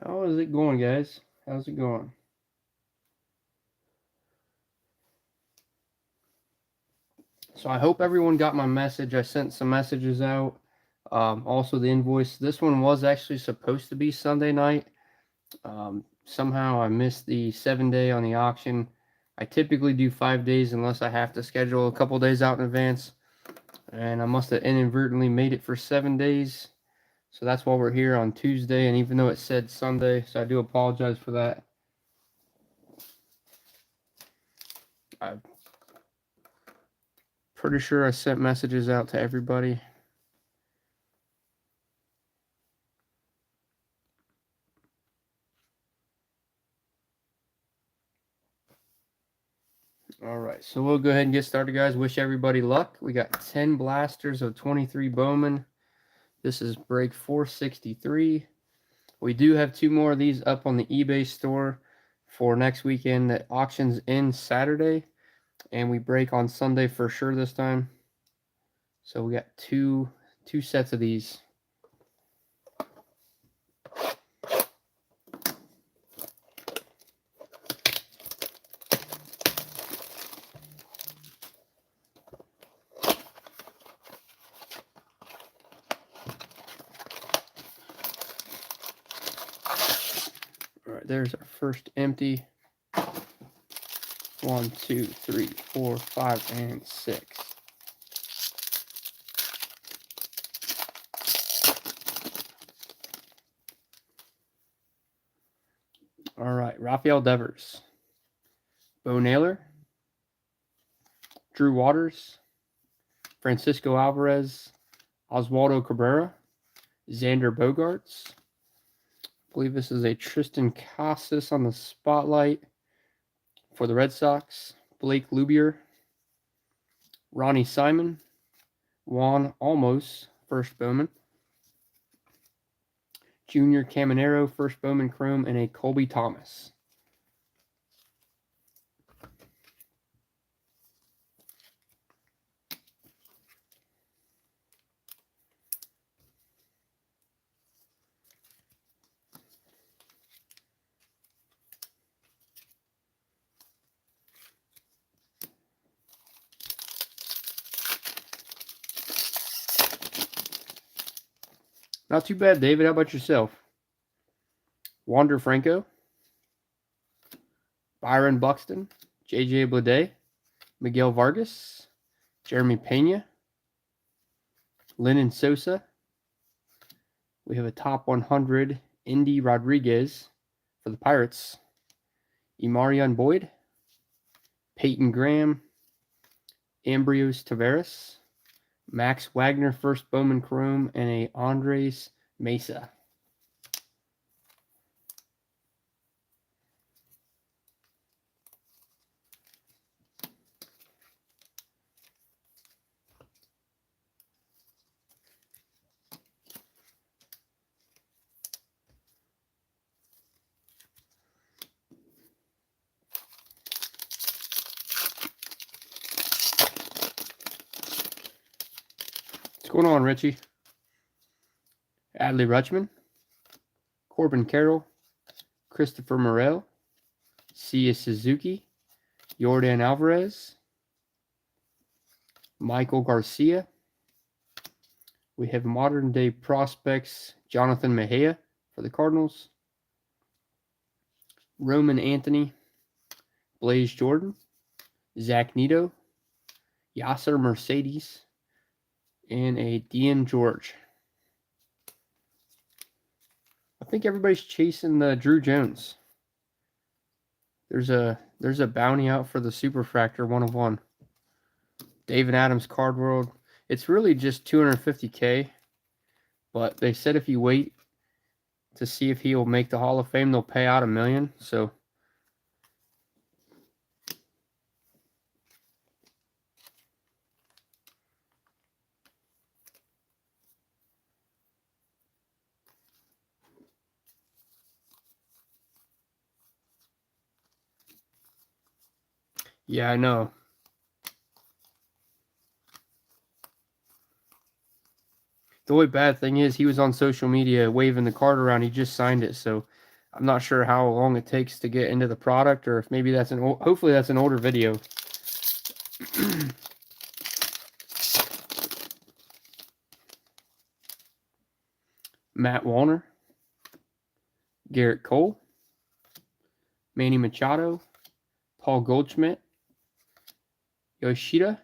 How is it going, guys? How's it going? So I hope everyone got my message. I sent some messages out. Also, the invoice. This one was actually supposed to be Sunday night. Somehow I missed the 7 day on the auction. I typically do 5 days unless I have to schedule a couple days out in advance. And I must have inadvertently made it for 7 days. So that's why we're here on Tuesday. And even though it said Sunday, so I do apologize for that. I'm pretty sure I sent messages out to everybody. All right, so we'll go ahead and get started, guys. Wish everybody luck. We got 10 blasters of 23 Bowman. This is break 463. We do have 2 more of these up on the eBay store for next weekend. The auction's in Saturday, and we break on Sunday for sure this time. So we got two sets of these. All right, there's our first empty. 1, 2, 3, 4, 5, and 6. All right, Rafael Devers, Bo Naylor, Drew Waters, Francisco Alvarez, Oswaldo Cabrera, Xander Bogaerts. I believe this is a Tristan Casas on the spotlight for the Red Sox. Blake Lubier, Ronnie Simon, Juan Almos, first Bowman, Junior Caminero, first Bowman Chrome, and a Colby Thomas. Not too bad, David. How about yourself? Wander Franco, Byron Buxton, J.J. Bleday, Miguel Vargas, Jeremy Pena, Lennon Sosa. We have a top 100, Indy Rodriguez for the Pirates, Emarion Boyd, Peyton Graham, Ambrios Tavares, Max Wagner, first Bowman Chrome, and a Andres Mesa. What's going on, Richie? Adley Rutschman, Corbin Carroll, Christopher Morel, Sia Suzuki, Yordan Alvarez, Michael Garcia. We have modern day prospects, Jonathan Mejia for the Cardinals, Roman Anthony, Blaze Jordan, Zach Neto, Yasser Mercedes, and a Dean George. I think everybody's chasing the Drew Jones. There's a bounty out for the Superfractor 1/1. David Adams Card World. It's really just 250K, but they said if you wait to see if he will make the Hall of Fame, they'll pay out $1 million. So yeah, I know. The only bad thing is he was on social media waving the card around. He just signed it, so I'm not sure how long it takes to get into the product, or if maybe that's hopefully that's an older video. Matt Wallner, Garrett Cole, Manny Machado, Paul Goldschmidt, Yoshida,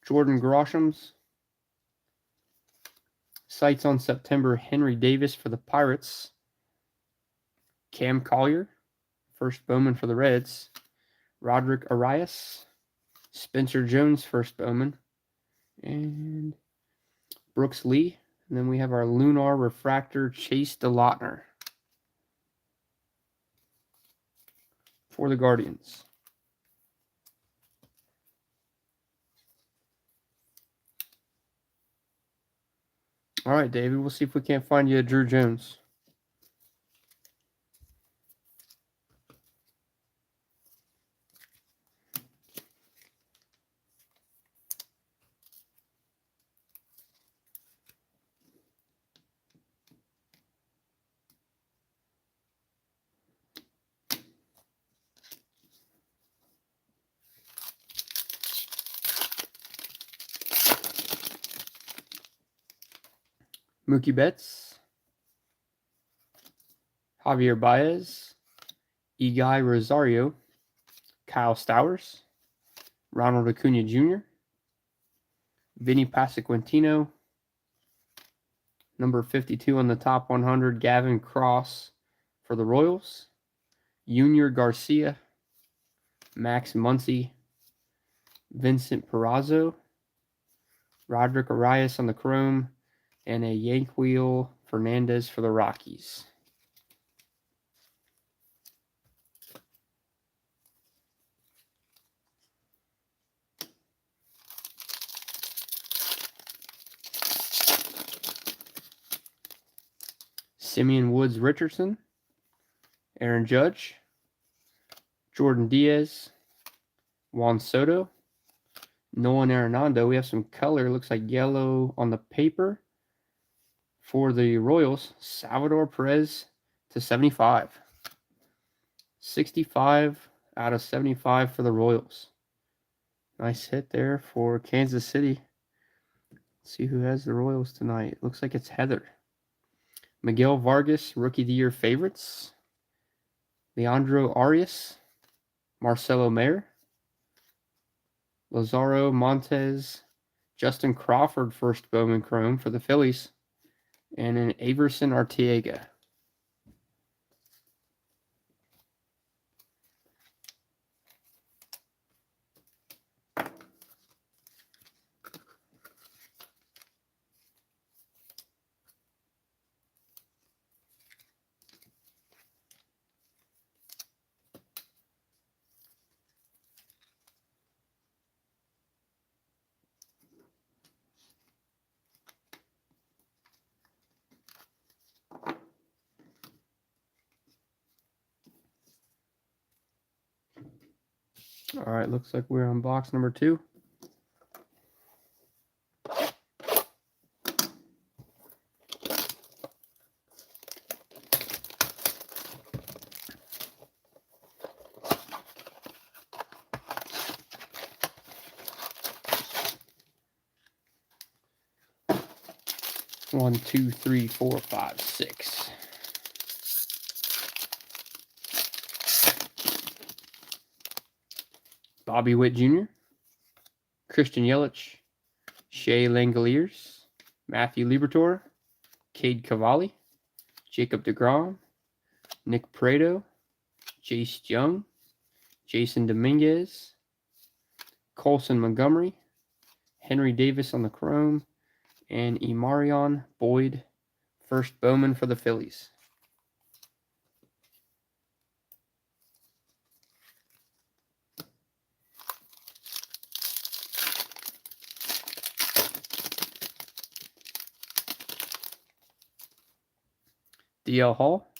Jordan Groshams, sights on September, Henry Davis for the Pirates, Cam Collier, first Bowman for the Reds, Roderick Arias, Spencer Jones, first Bowman, and Brooks Lee. And then we have our Lunar Refractor, Chase DeLautner for the Guardians. All right, David, we'll see if we can't find you a Drew Jones. Mookie Betts, Javier Baez, Eguy Rosario, Kyle Stowers, Ronald Acuna Jr., Vinny Pasquantino, number 52 on the top 100, Gavin Cross for the Royals, Junior Garcia, Max Muncy, Vincent Perazzo, Roderick Arias on the Chrome, and a Yanquiel Fernandez for the Rockies. Simeon Woods Richardson, Aaron Judge, Jordan Diaz, Juan Soto, Nolan Arenado. We have some color, looks like yellow on the paper. For the Royals, Salvador Perez to 75. 65 out of 75 for the Royals. Nice hit there for Kansas City. Let's see who has the Royals tonight. Looks like it's Heather. Miguel Vargas, Rookie of the Year favorites. Leandro Arias, Marcelo Mayer, Lazaro Montes, Justin Crawford, first Bowman Chrome for the Phillies, and an Averson Arteaga. All right, looks like we're on box number 2. One, two, three, four, five, six. Bobby Witt Jr., Christian Yelich, Shea Langoliers, Matthew Liberatore, Cade Cavalli, Jacob deGrom, Nick Prado, Jace Jung, Jason Dominguez, Colson Montgomery, Henry Davis on the Chrome, and Emarion Boyd, first Bowman for the Phillies. DL Hall,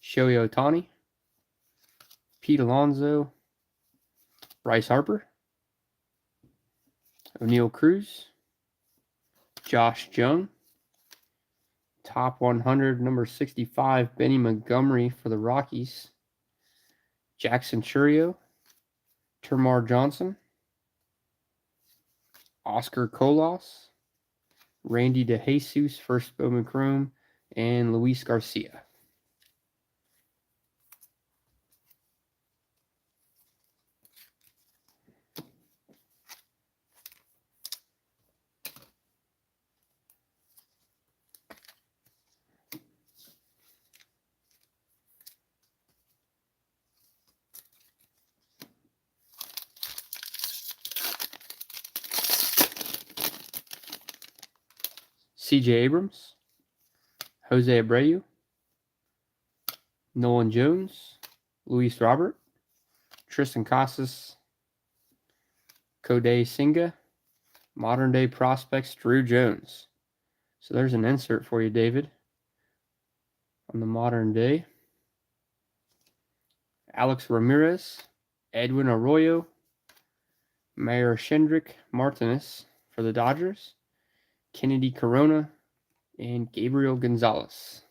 Shohei Ohtani, Pete Alonso, Bryce Harper, O'Neal Cruz, Josh Jung, Top 100, number 65, Benny Montgomery for the Rockies. Jackson Churio, Termar Johnson, Oscar Colas, Randy DeJesus, first Bowman Chrome, and Luis Garcia. C.J. Abrams, Jose Abreu, Nolan Jones, Luis Robert, Tristan Casas, Kodai Senga, modern day prospects Drew Jones. So there's an insert for you, David, on the modern day. Alex Ramirez, Edwin Arroyo, Mayor Shendrick Martinez for the Dodgers, Kennedy Corona, and Gabriel Gonzalez.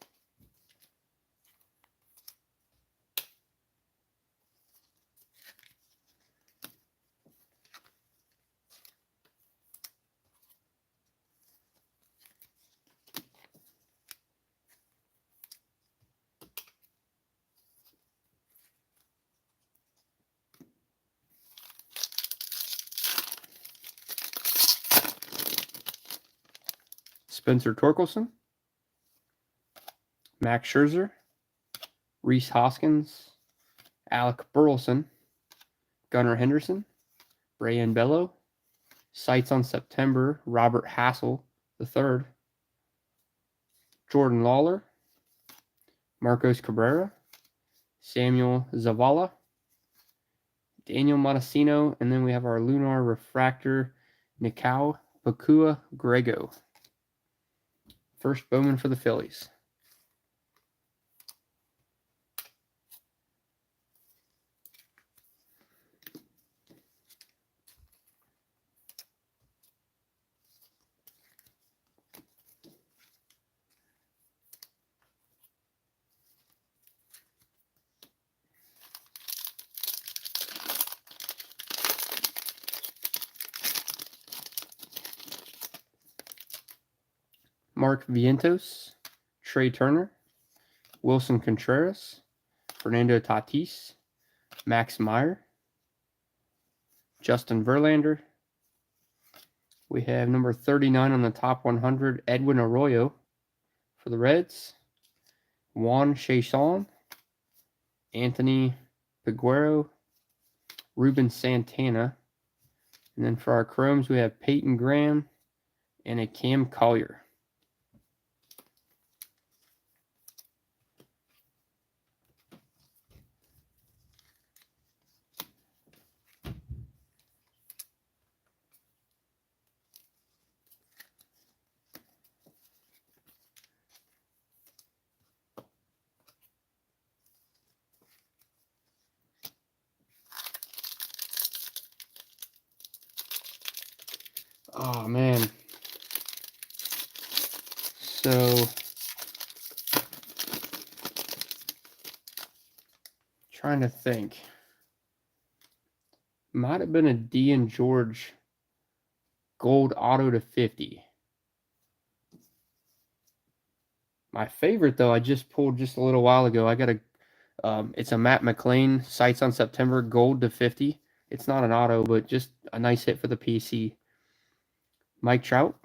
Spencer Torkelson, Max Scherzer, Rhys Hoskins, Alec Burleson, Gunnar Henderson, Brayan Bello, Sights on September, Robert Hassel III, Jordan Lawler, Marcos Cabrera, Samuel Zavala, Daniel Montesino, and then we have our Lunar Refractor, Nikau Pakua Grego. First Bowman for the Phillies. Mark Vientos, Trey Turner, Wilson Contreras, Fernando Tatis, Max Meyer, Justin Verlander. We have number 39 on the top 100, Edwin Arroyo for the Reds, Juan Chiasson, Anthony Peguero, Ruben Santana. And then for our Chromes, we have Peyton Graham and a Cam Collier. Oh, man. So, trying to think. Might have been a Dean George gold auto to 50. My favorite, though, I just pulled just a little while ago. I got it's a Matt McLean, Sights on September, gold to 50. It's not an auto, but just a nice hit for the PC. Mike Trout,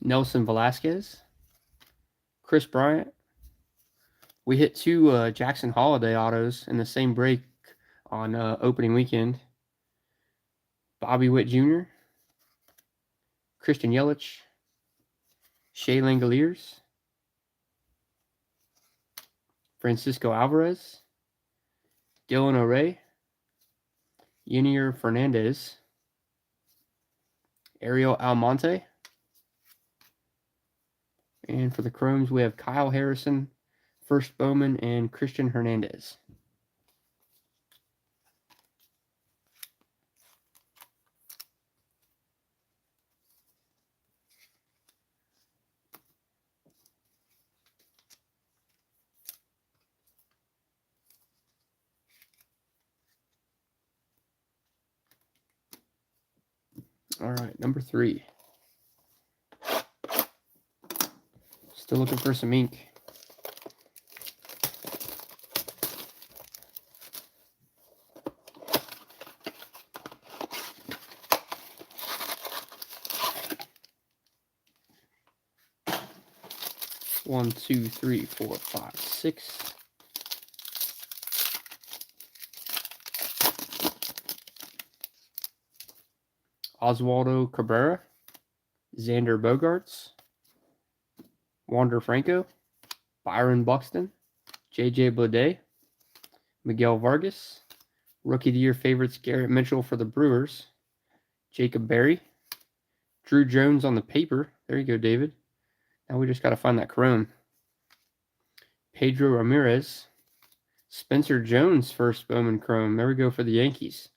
Nelson Velasquez, Chris Bryant. We hit two Jackson Holiday autos in the same break on opening weekend. Bobby Witt Jr., Christian Yelich, Shea Langoliers, Francisco Alvarez, Dylan O'Ray, Yunior Fernandez, Ariel Almonte. And for the Chromes, we have Kyle Harrison, First Bowman, and Christian Hernandez. All right, number 3. Still looking for some ink. One, two, three, 4, 5, 6. Oswaldo Cabrera, Xander Bogaerts, Wander Franco, Byron Buxton, J.J. Bleday, Miguel Vargas, Rookie of the Year favorites Garrett Mitchell for the Brewers, Jacob Berry, Drew Jones on the paper. There you go, David. Now we just got to find that chrome. Pedro Ramirez, Spencer Jones, first Bowman chrome. There we go for the Yankees.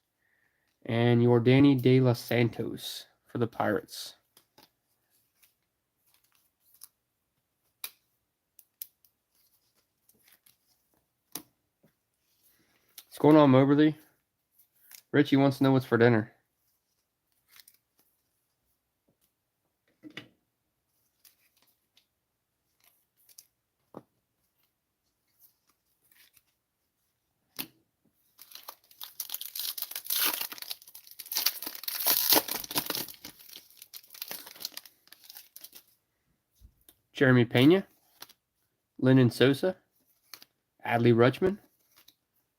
And Yordany De Los Santos for the Pirates. What's going on, Moberly? Richie wants to know what's for dinner. Jeremy Pena, Lennon Sosa, Adley Rutschman,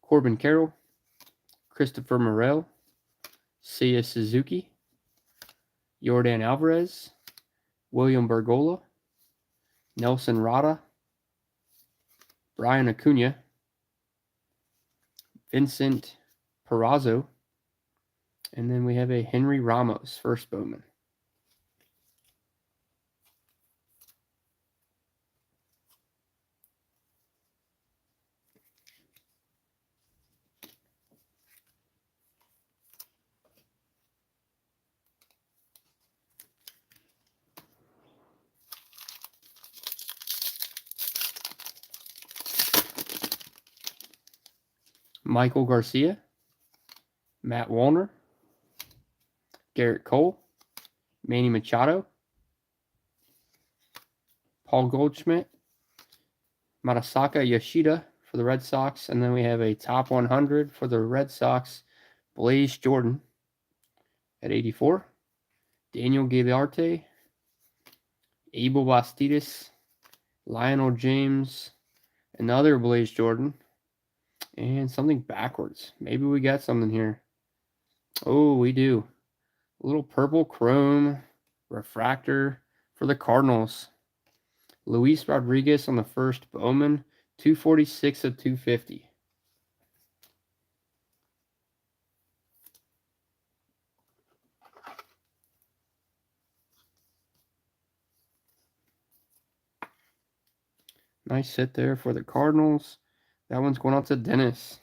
Corbin Carroll, Christopher Morel, Seiya Suzuki, Yordan Alvarez, William Bergola, Nelson Rada, Brian Acuna, Vincent Perazzo, and then we have a Henry Ramos, first Bowman. Michael Garcia, Matt Wallner, Garrett Cole, Manny Machado, Paul Goldschmidt, Masataka Yoshida for the Red Sox, and then we have a top 100 for the Red Sox, Blaze Jordan at 84, Daniel Gagliarte, Abel Bastidas, Lionel James, another Blaze Jordan, and something backwards. Maybe we got something here. Oh, we do. A little purple chrome refractor for the Cardinals. Luis Rodriguez on the first Bowman, 246 of 250. Nice hit there for the Cardinals. That one's going out to Dennis.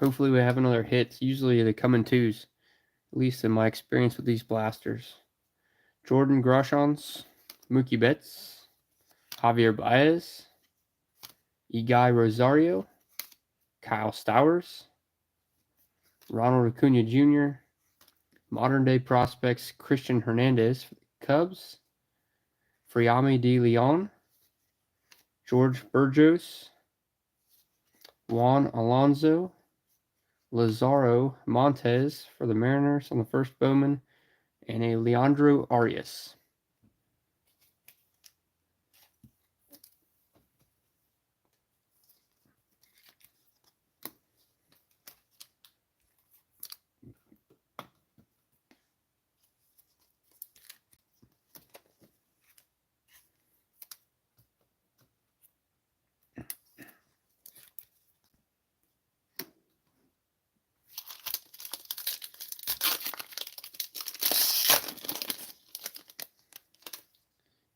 Hopefully we have another hit. Usually they come in twos, at least in my experience with these blasters. Jordan Groshans, Mookie Betts, Javier Baez, Iggy Rosario, Kyle Stowers, Ronald Acuna Jr., modern-day prospects Christian Hernandez for the Cubs, Friame de Leon, George Burgos, Juan Alonso, Lazaro Montes for the Mariners on the first Bowman, and a Leandro Arias.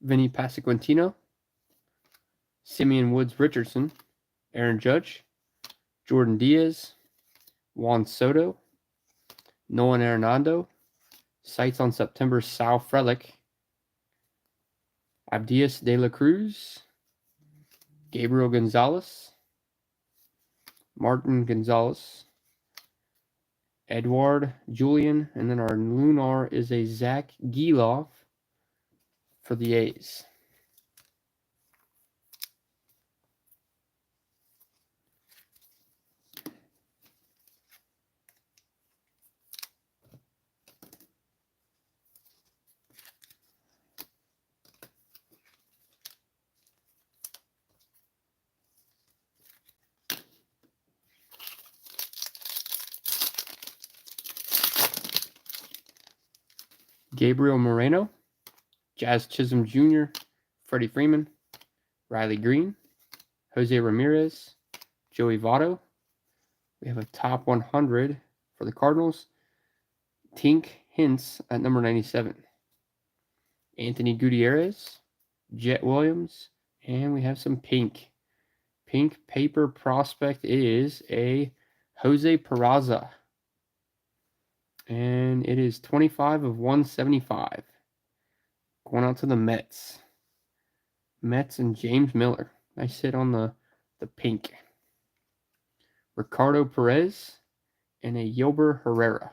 Vinny Pasquantino, Simeon Woods Richardson, Aaron Judge, Jordan Diaz, Juan Soto, Nolan Arenado, Sights on September Sal Frelick, Abdias de la Cruz, Gabriel Gonzalez, Martin Gonzalez, Edward Julian, and then our Lunar is a Zach Geloff for the A's. Gabriel Moreno, Jazz Chisholm Jr., Freddie Freeman, Riley Green, Jose Ramirez, Joey Votto. We have a top 100 for the Cardinals. Tink Hintz at number 97. Anthony Gutierrez, Jet Williams, and we have some pink. Pink paper prospect is a Jose Peraza. And it is 25 of 175. Going out to the Mets. Mets and James Miller. Nice hit on the pink. Ricardo Perez and a Yolber Herrera.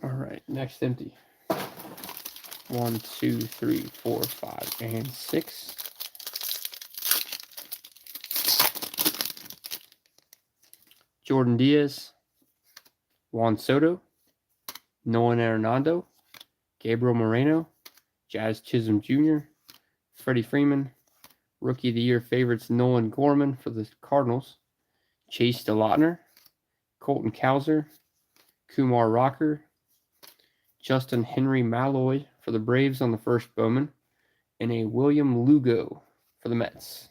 All right, next empty. 1, 2, 3, 4, 5, and 6. Jordan Diaz, Juan Soto, Nolan Arenado, Gabriel Moreno, Jazz Chisholm Jr., Freddie Freeman, Rookie of the Year favorites Nolan Gorman for the Cardinals, Chase DeLautner, Colton Cowser, Kumar Rocker, Justin Henry Malloy for the Braves on the first Bowman, and a William Lugo for the Mets.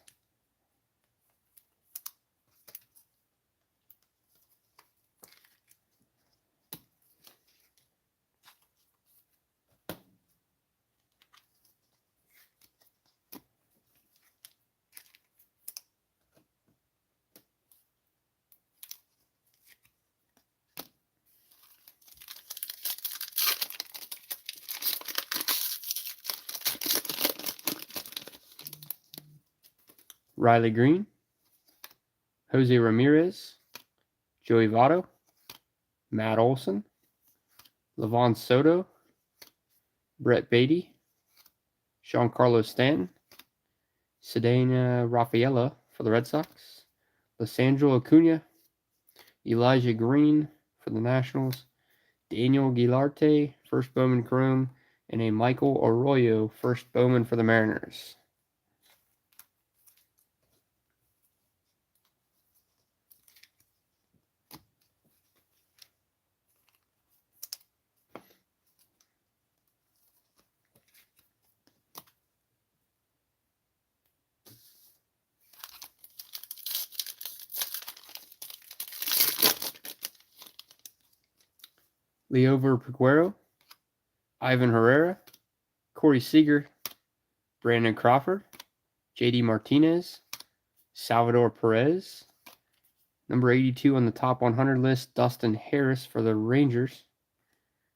Riley Green, Jose Ramirez, Joey Votto, Matt Olson, Levon Soto, Brett Beatty, Giancarlo Stanton, Cedena Rafaela for the Red Sox, Lissandro Acuna, Elijah Green for the Nationals, Daniel Guilarte, first Bowman Chrome, and a Michael Arroyo, first Bowman for the Mariners. Leover Peguero, Ivan Herrera, Corey Seager, Brandon Crawford, JD Martinez, Salvador Perez, number 82 on the top 100 list, Dustin Harris for the Rangers,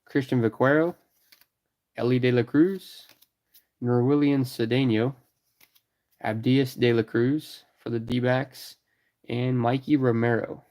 Christian Vaquero, Ellie De La Cruz, Norwillian Cedeno, Abdias De La Cruz for the D-backs, and Mikey Romero.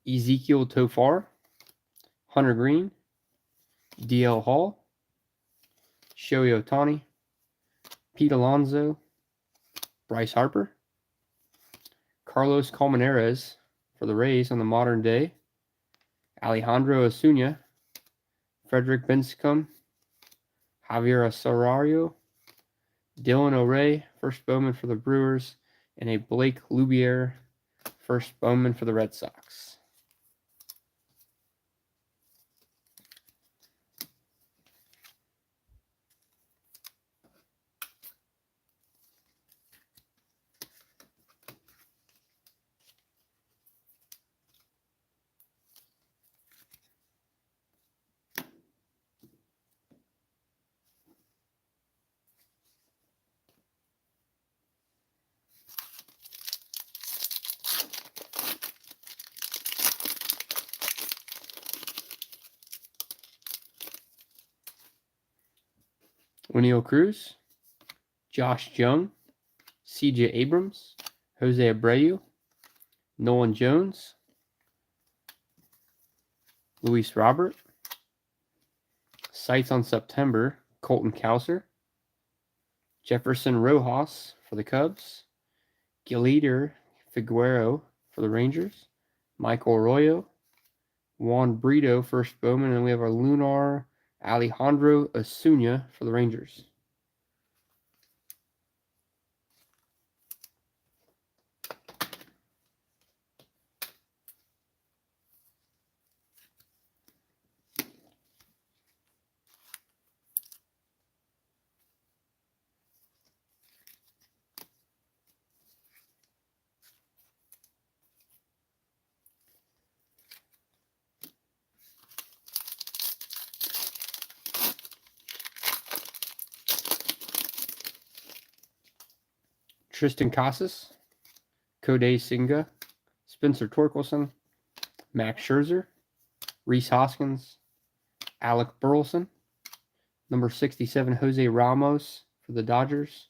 Ezekiel Tofar, Hunter Green, DL Hall, Shohei Ohtani, Pete Alonso, Bryce Harper, Carlos Colmenares for the Rays on the modern day, Alejandro Osuna, Frederick Binscombe, Javier Asarario, Dylan O'Ray, first Bowman for the Brewers, and a Blake Lubier, first Bowman for the Red Sox. Oneil Cruz, Josh Jung, CJ Abrams, Jose Abreu, Nolan Jones, Luis Robert, Sights on September, Colton Cowser, Jefferson Rojas for the Cubs, Gileder Figueroa for the Rangers, Michael Arroyo, Juan Brito, first Bowman, and we have our Lunar Alejandro Osuna for the Rangers. Tristan Casas, Kodai Senga, Spencer Torkelson, Max Scherzer, Rhys Hoskins, Alec Burleson, number 67, Jose Ramos for the Dodgers,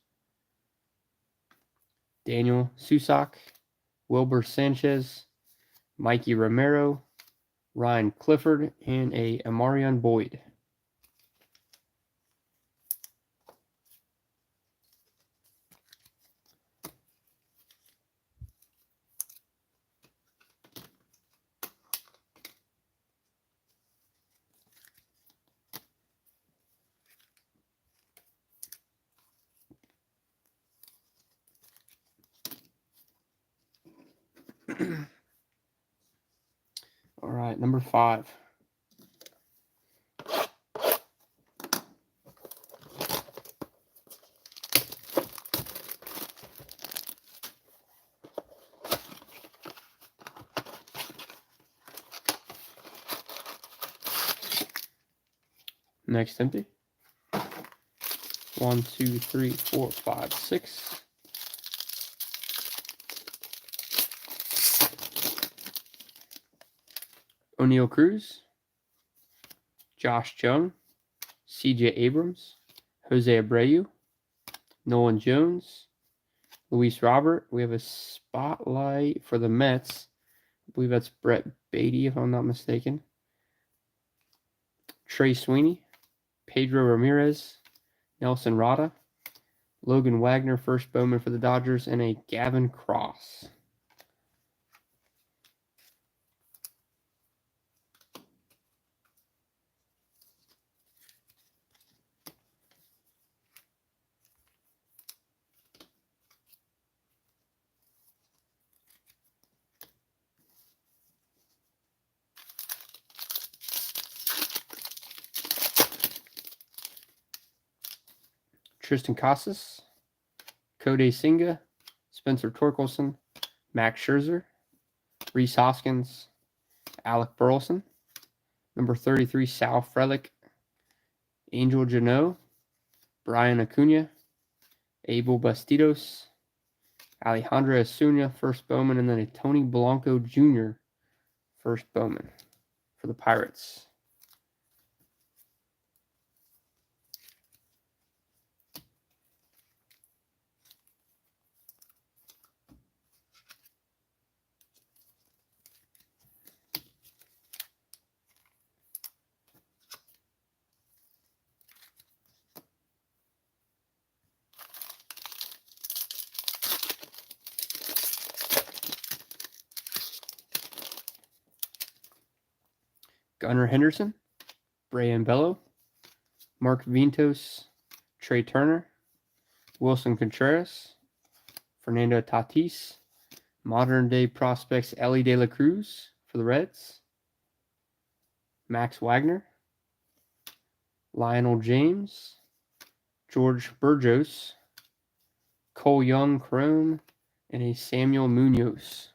Daniel Susak, Wilber Sanchez, Mikey Romero, Ryan Clifford, and a Amarion Boyd. All right, number 5. Next empty. 1, 2, 3, 4, 5, 6. Oneil Cruz, Josh Jung, CJ Abrams, Jose Abreu, Nolan Jones, Luis Robert. We have a spotlight for the Mets. I believe that's Brett Beatty, if I'm not mistaken. Trey Sweeney, Pedro Ramirez, Nelson Rada, Logan Wagner, first Bowman for the Dodgers, and a Gavin Cross. Tristan Casas, Kodai Senga, Spencer Torkelson, Max Scherzer, Rhys Hoskins, Alec Burleson, number 33, Sal Frelick, Angel Jano, Brian Acuna, Abel Bastidos, Alejandro Osuna, first Bowman, and then a Tony Blanco Jr., first Bowman for the Pirates. Gunnar Henderson, Brian Bello, Mark Vientos, Trey Turner, Wilson Contreras, Fernando Tatis, modern-day prospects Ellie De La Cruz for the Reds, Max Wagner, Lionel James, George Burgos, Cole Young Chrome, and a Samuel Munoz.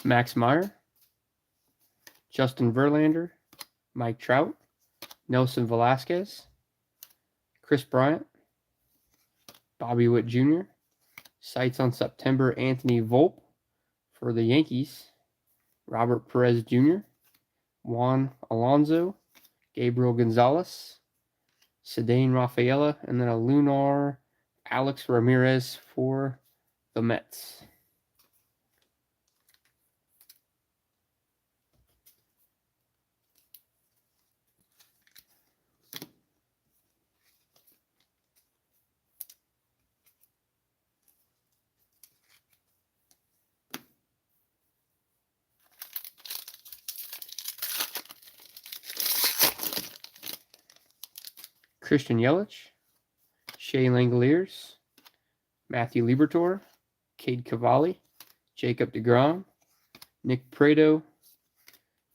Max Meyer, Justin Verlander, Mike Trout, Nelson Velasquez, Chris Bryant, Bobby Witt Jr., sights on September Anthony Volpe for the Yankees, Robert Perez Jr., Juan Alonso, Gabriel Gonzalez, Cedane Rafaela, and then a lunar Alex Ramirez for the Mets. Christian Yelich, Shea Langoliers, Matthew Liberatore, Cade Cavalli, Jacob deGrom, Nick Prado,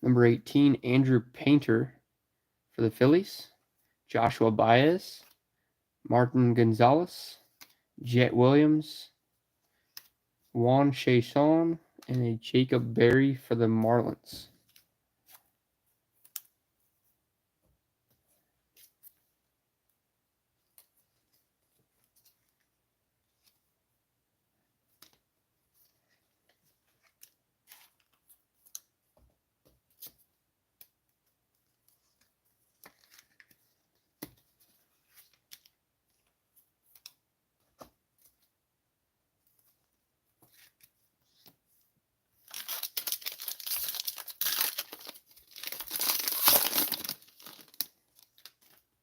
number 18, Andrew Painter for the Phillies, Joshua Baez, Martin Gonzalez, Jet Williams, Juan Chason, and a Jacob Berry for the Marlins.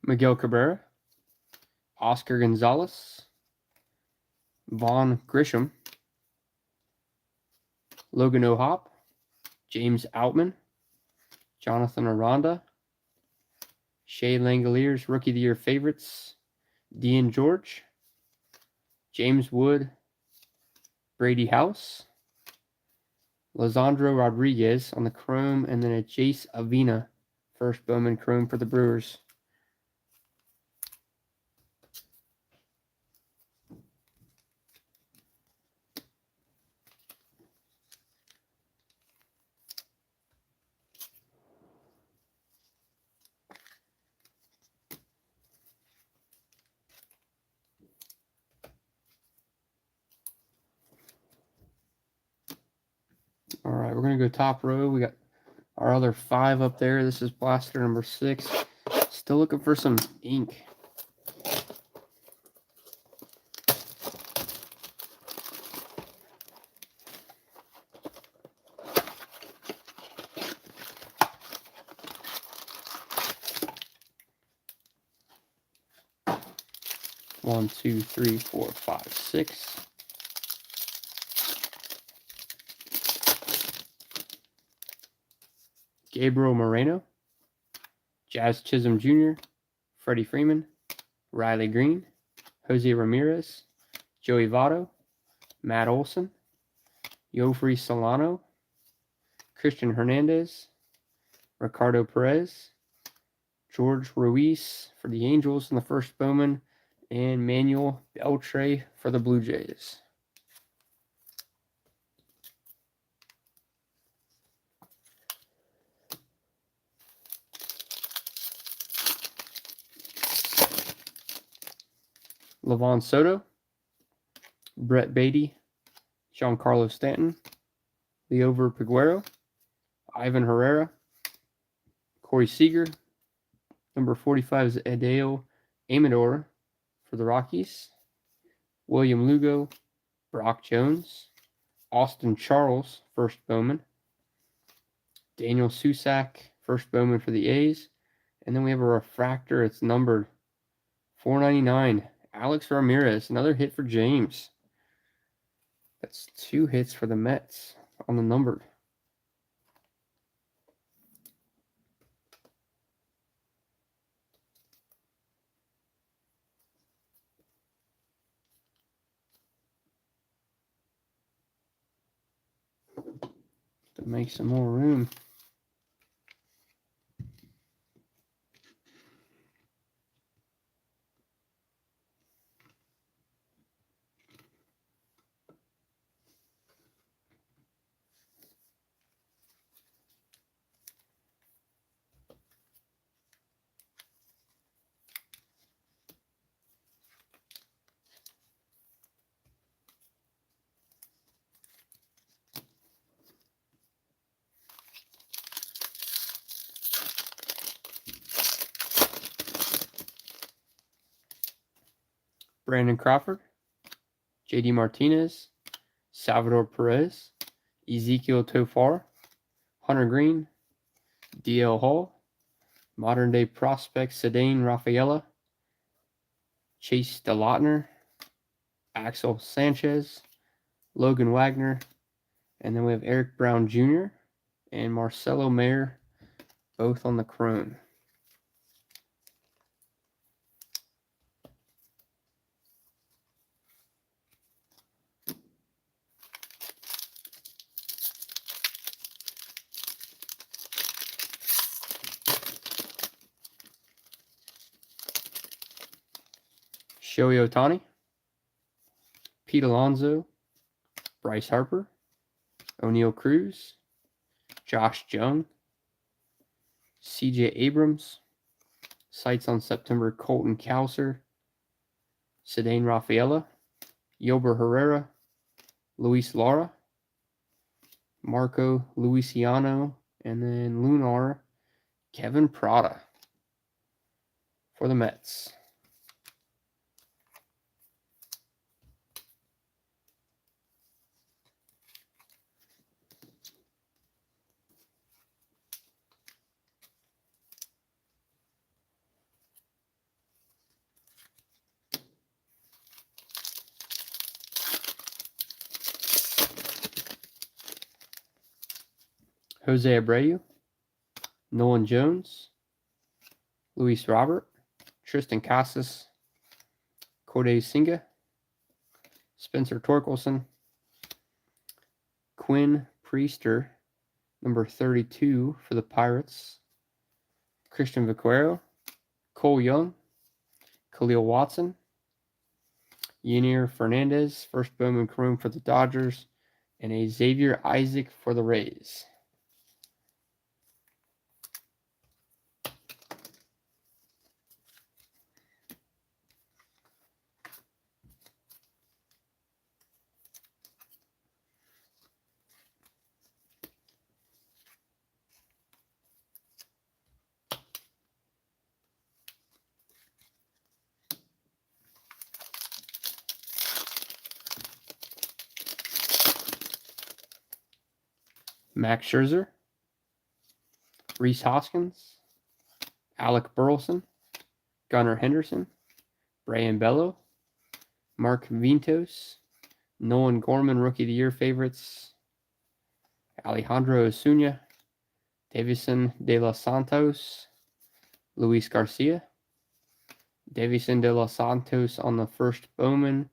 Miguel Cabrera, Oscar Gonzalez, Vaughn Grisham, Logan O'Hoppe, James Outman, Jonathan Aranda, Shea Langoliers, Rookie of the Year favorites, Dean George, James Wood, Brady House, Lisandro Rodriguez on the Chrome, and then a Jace Avina, first Bowman Chrome for the Brewers. All right, we're going to go top row. We got our other 5 up there. This is blaster number 6. Still looking for some ink. One, two, three, 4, 5, 6. Gabriel Moreno, Jazz Chisholm Jr., Freddie Freeman, Riley Green, Jose Ramirez, Joey Votto, Matt Olson, Yofri Solano, Christian Hernandez, Ricardo Perez, George Ruiz for the Angels in the first Bowman, and Manuel Beltre for the Blue Jays. Levon Soto, Brett Beatty, Giancarlo Stanton, Leover Peguero, Ivan Herrera, Corey Seager, number 45 is Adeo Amador for the Rockies, William Lugo, Brock Jones, Austin Charles, first Bowman, Daniel Susac, first Bowman for the A's. And then we have a refractor. It's numbered 499. Alex Ramirez, another hit for James. That's 2 hits for the Mets on the numbered. To make some more room. Brandon Crawford, JD Martinez, Salvador Perez, Ezekiel Tofar, Hunter Green, DL Hall, modern day prospect Cedane Rafaela, Chase DeLautner, Axel Sanchez, Logan Wagner, and then we have Eric Brown Jr. and Marcelo Mayer, both on the chrome. Shohei Ohtani, Pete Alonso, Bryce Harper, O'Neal Cruz, Josh Jung, CJ Abrams, sights on September Colton Cowser, Cedane Rafaela, Yolber Herrera, Luis Lara, Marco Luciano, and then Lunar Kevin Prada for the Mets. Jose Abreu, Nolan Jones, Luis Robert, Tristan Casas, Kodai Senga, Spencer Torkelson, Quinn Priester, number 32 for the Pirates, Christian Vaquero, Cole Young, Khalil Watson, Yanier Fernandez, first Bowman Chrome for the Dodgers, and a Xavier Isaac for the Rays. Max Scherzer, Rhys Hoskins, Alec Burleson, Gunnar Henderson, Brayan Bello, Mark Vientos, Nolan Gorman, Rookie of the Year favorites, Alejandro Osuna, Davison De Los Santos, Luis Garcia, Davison De Los Santos on the first Bowman,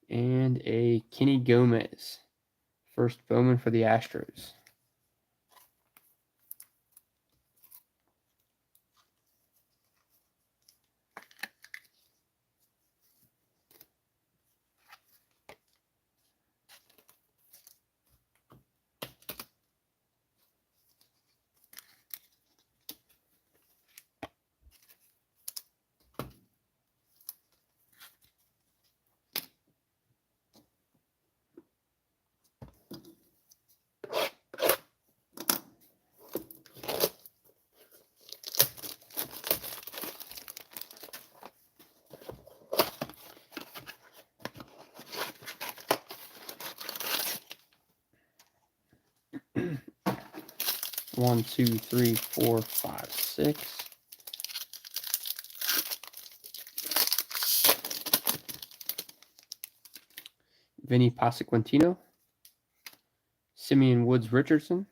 and a Kenny Gomez, first Bowman for the Astros. 1, 2, 3, 4, 5, 6. Vinny Pasquantino, Simeon Woods Richardson,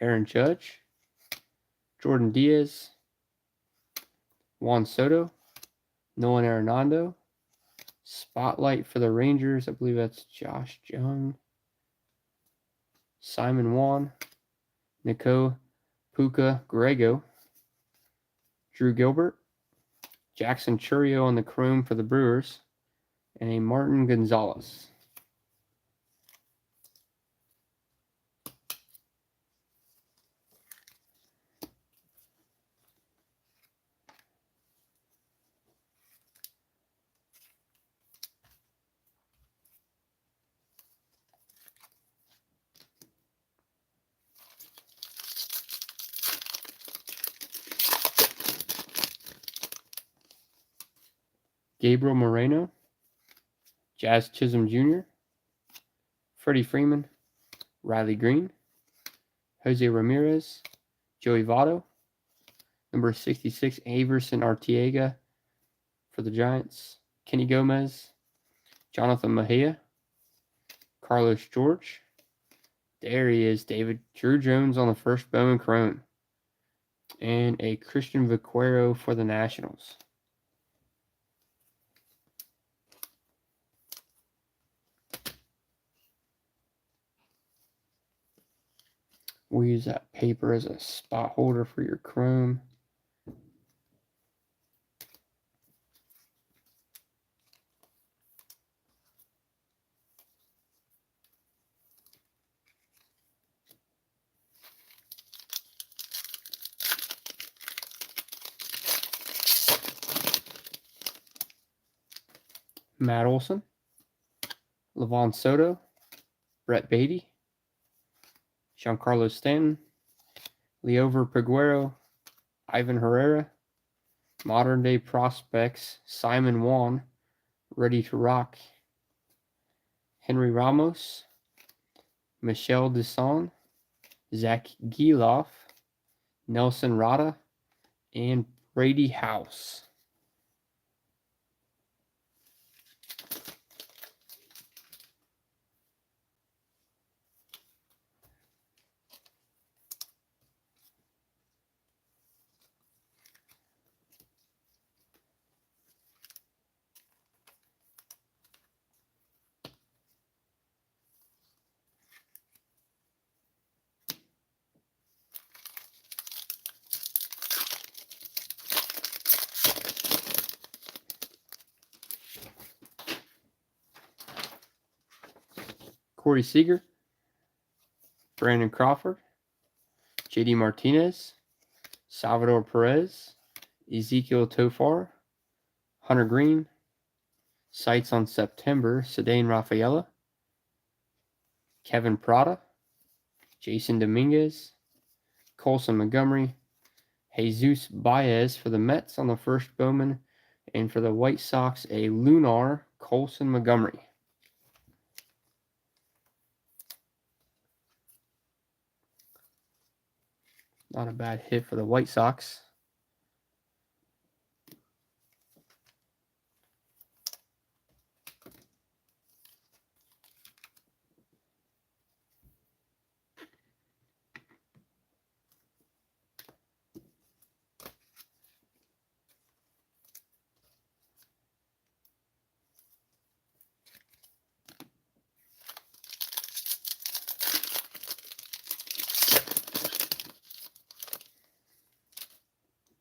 Aaron Judge, Jordan Diaz, Juan Soto, Nolan Arenado, Spotlight for the Rangers, I believe that's Josh Jung, Simon Juan, Nico Puka Grego, Drew Gilbert, Jackson Churio on the chrome for the Brewers, and a Martin Gonzalez. Gabriel Moreno, Jazz Chisholm Jr., Freddie Freeman, Riley Green, Jose Ramirez, Joey Votto, number 66, Averson Arteaga for the Giants, Kenny Gomez, Jonathan Mejia, Carlos George. There he is, David. Drew Jones on the first Bowman Chrome. And a Christian Vaquero for the Nationals. We'll use that paper as a spot holder for your Chrome. Matt Olson, Levon Soto, Brett Beatty, Giancarlo Stanton, Leover Peguero, Ivan Herrera, modern day prospects, Simon Juan, ready to rock, Henry Ramos, Michel Desson, Zach Geloff, Nelson Rada, and Brady House. Corey Seager, Brandon Crawford, JD Martinez, Salvador Perez, Ezekiel Tofar, Hunter Green, Sights on September, Cedane Rafaela, Kevin Prada, Jason Dominguez, Colson Montgomery, Jesus Baez for the Mets on the first Bowman, and for the White Sox, a Lunar Colson Montgomery. Not a bad hit for the White Sox.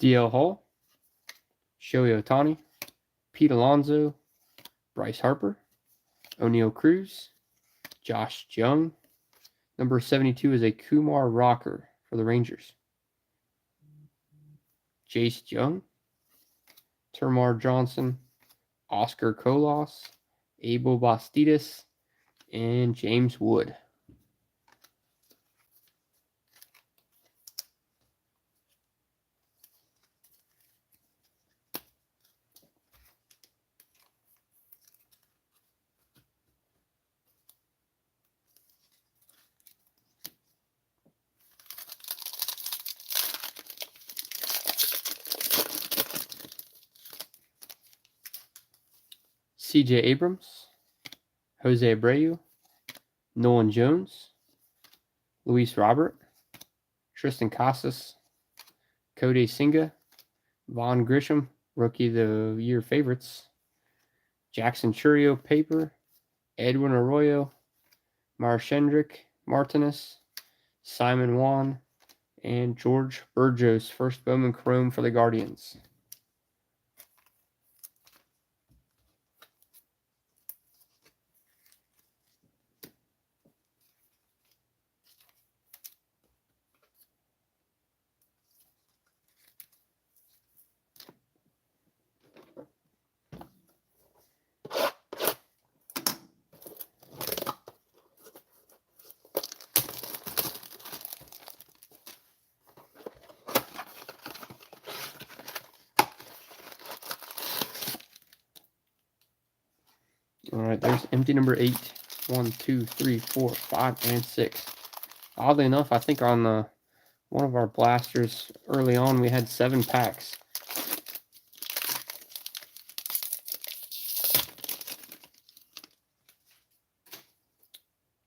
DL Hall, Shohei Ohtani, Pete Alonso, Bryce Harper, O'Neal Cruz, Josh Jung. Number 72 is a Kumar Rocker for the Rangers. Jace Jung, Termar Johnson, Oscar Colas, Abel Bastidas, and James Wood. C.J. Abrams, Jose Abreu, Nolan Jones, Luis Robert, Tristan Casas, Cody Singa, Vaughn Grisham, Rookie of the Year favorites, Jackson Churio paper, Edwin Arroyo, Marshendrick Martinez, Simon Juan, and George Burgos, first Bowman Chrome for the Guardians. All right, there's empty number 8. 1, 2, 3, 4, 5, and 6. Oddly enough, I think on one of our blasters early on, we had 7 packs.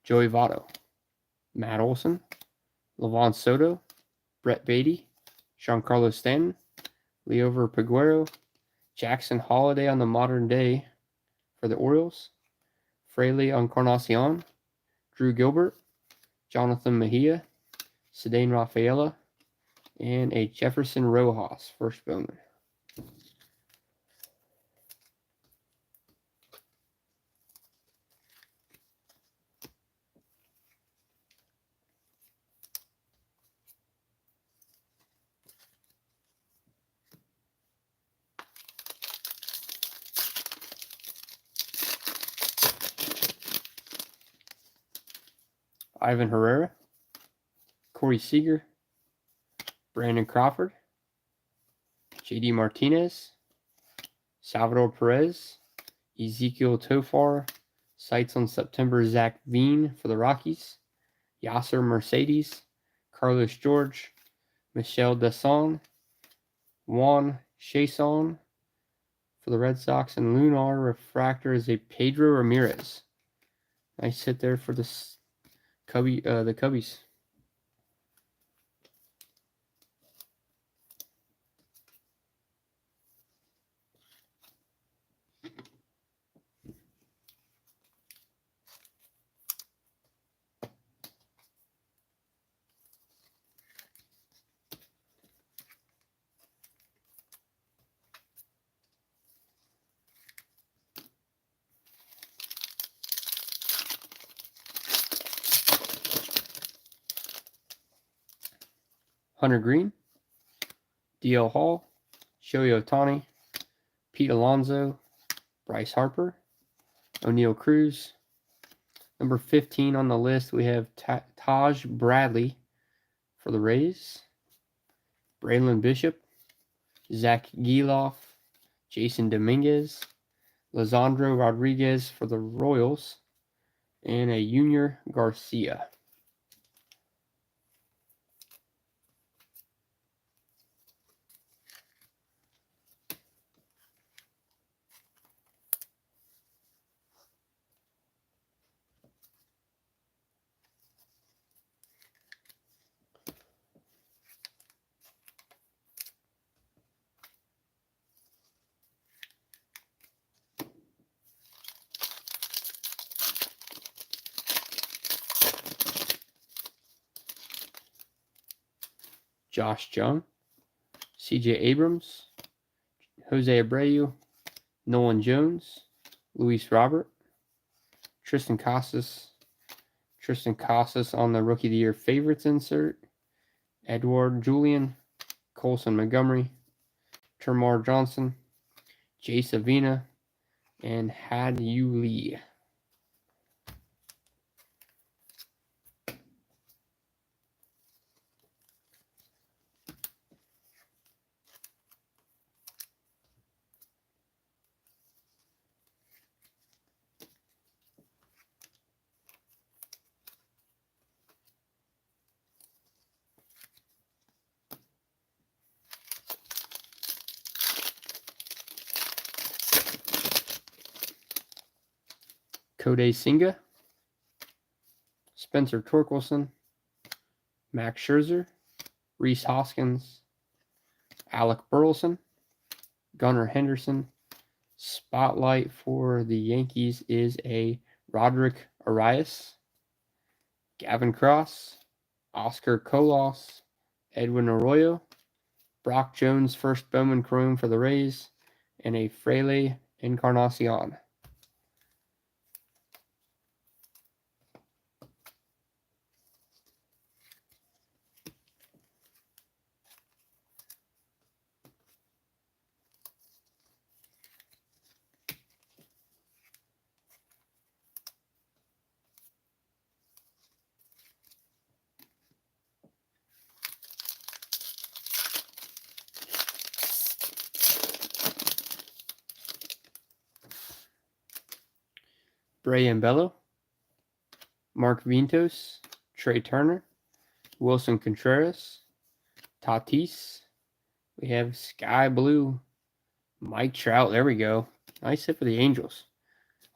Joey Votto, Matt Olson, Levon Soto, Brett Beatty, Giancarlo Stanton, Leover Peguero, Jackson Holiday on the modern day for the Orioles, Fraley Encarnacion, Drew Gilbert, Jonathan Mejia, Cedane Rafaela, and a Jefferson Rojas, first Bowman. Ivan Herrera, Corey Seager, Brandon Crawford, JD Martinez, Salvador Perez, Ezekiel Tofar, sights on September, Zach Veen for the Rockies, Yasser Mercedes, Carlos George, Michel Desson, Juan Chason for the Red Sox, and Lunar Refractor is a Pedro Ramirez. Nice hit there for the Cubbies. Hunter Green, DL Hall, Shohei Ohtani, Pete Alonso, Bryce Harper, O'Neal Cruz. Number 15 on the list, we have Taj Bradley for the Rays, Braylon Bishop, Zach Geloff, Jason Dominguez, Lisandro Rodriguez for the Royals, and a Junior Garcia. Josh Jung, C.J. Abrams, Jose Abreu, Nolan Jones, Luis Robert, Tristan Casas on the Rookie of the Year favorites insert, Edward Julian, Colson Montgomery, Termar Johnson, Jay Savina, and Had Yu Lee. Kodai Senga, Spencer Torkelson, Max Scherzer, Rhys Hoskins, Alec Burleson, Gunnar Henderson. Spotlight for the Yankees is a Roderick Arias, Gavin Cross, Oscar Colas, Edwin Arroyo, Brock Jones, first Bowman Chrome for the Rays, and a Frele Encarnacion. Brayan Bello, Mark Vientos, Trey Turner, Wilson Contreras, Tatis. We have Sky Blue, Mike Trout. There we go. Nice hit for the Angels.